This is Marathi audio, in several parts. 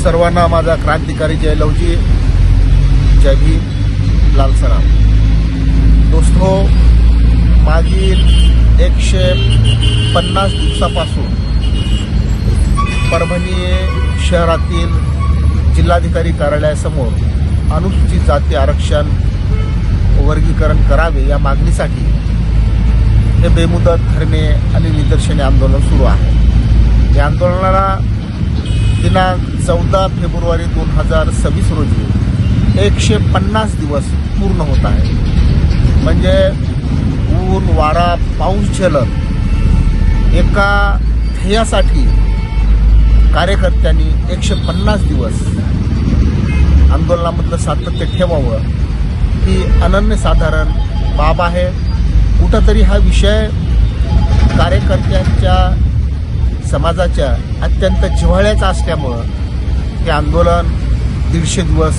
सर्वांना माझा क्रांतिकारी जय लवजी, जय भीम, लाल सलाम। दोस्तो, मागील 150 दिवसापासून परभणी शहरातील जिल्हाधिकारी कार्यालयासमोर अनुसूचित जाती आरक्षण वर्गीकरण करावे या मागणीसाठी हे बेमुदत धरणे आणि निदर्शने आंदोलन सुरू आहे। या आंदोलनाला दिनांक 14 फेब्रुवारी 2026 रोजी 150 दिवस पूर्ण होत आहे। म्हणजे ऊन वारा पाऊस झेलत एका ध्येयासाठी कार्यकर्त्यांनी 150 दिवस आंदोलनामधलं सातत्य ठेवावं ही अनन्यसाधारण बाब आहे। कुठंतरी हा विषय कार्यकर्त्यांच्या समाजाच्या अत्यंत जिव्हाळ्याचा असल्यामुळं हे आंदोलन 150 दिवस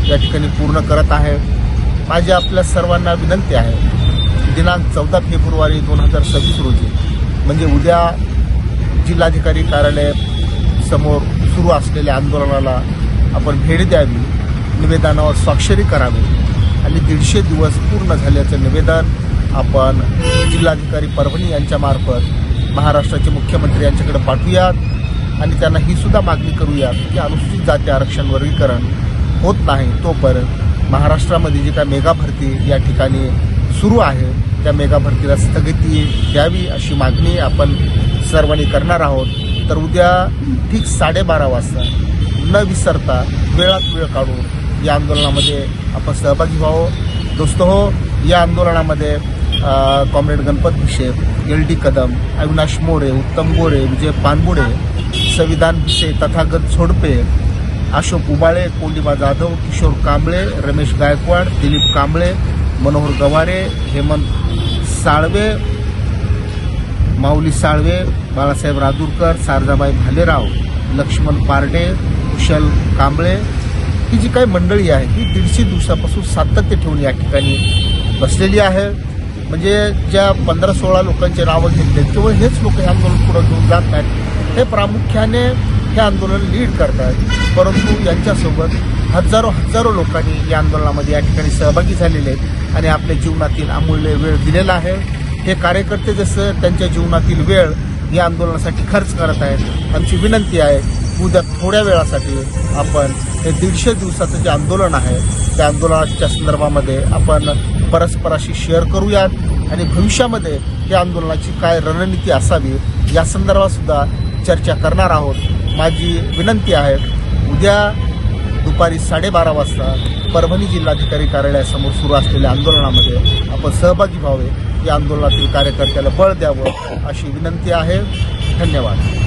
या ठिकाणी पूर्ण करत आहे। माझी आपल्या सर्वांना विनंती आहे, दिनांक 14 फेब्रुवारी 2026 रोजी म्हणजे उद्या जिल्हाधिकारी कार्यालय समोर सुरू असलेल्या आंदोलनाला आपण भेट द्यावी, निवेदनावर स्वाक्षरी करावी आणि 150 दिवस पूर्ण झाल्याचं निवेदन आपण जिल्हाधिकारी परभणी यांच्यामार्फत महाराष्ट्राचे मुख्यमंत्री यांच्याकडे पाठवूयात आणि त्यांना ही सुद्धा मागणी करूयात की अनुसूचित जाती आरक्षण वर्गीकरण होत नाही तोपर्यंत महाराष्ट्रामध्ये जी काय मेगा भरती या ठिकाणी सुरू आहे त्या मेगा भरतीला स्थगिती द्यावी अशी मागणी आपण सर्वांनी करणार आहोत। तर उद्या ठीक 12:30 वाजता न विसरता वेळात वेळ काढून या आंदोलनामध्ये आपण सहभागी व्हावं। दोस्तो हो, या आंदोलनामध्ये कॉम्रेड गणपत भिशे, LD कदम, अविनाश मोरे, उत्तम गोरे, विजय पानबुडे, संविधान भिशे, तथागत झोडपे, अशोक उबाळे, कोंडिबा जाधव, किशोर कांबळे, रमेश गायकवाड, दिलीप कांबळे, मनोहर गवारे, हेमंत साळवे, माऊली साळवे, बाळासाहेब रादूरकर, सारजाबाई भालेराव, लक्ष्मण पारडे, कुशल कांबळे ही जी काही मंडळी आहे ही 150 दिवसापासून सातत्य ठेवून या ठिकाणी बसलेली आहे। म्हणजे ज्या 15-16 लोकांचे नावं घेतले केवळ हेच लोक हे आंदोलन पुढे घेऊन जात नाहीत, हे प्रामुख्याने हे आंदोलन लीड करतात, परंतु यांच्यासोबत हजारो लोकांनी या आंदोलनामध्ये या ठिकाणी सहभागी झालेले आहेत आणि आपल्या जीवनातील अमूल्य वेळ दिलेला आहे। हे कार्यकर्ते जसं त्यांच्या जीवनातील वेळ या आंदोलनासाठी खर्च करत आहेत। आमची विनंती आहे, उद्या थोड्या वेळासाठी आपण हे 150 दिवसाचं जे आंदोलन आहे त्या आंदोलनाच्या संदर्भामध्ये आपण परस्पराशी शेअर करूयात आणि भविष्यामध्ये या आंदोलनाची काय रणनीती असावी या संदर्भात सुद्धा चर्चा करणार आहोत। माझी विनंती आहे, उद्या दुपारी 12:30 वाजता परभणी जिल्हाधिकारी कार्यालयासमोर सुरू असलेल्या आंदोलनामध्ये आपण सहभागी व्हावे, या आंदोलनातील कार्यकर्त्याला बळ द्यावं अशी विनंती आहे। धन्यवाद।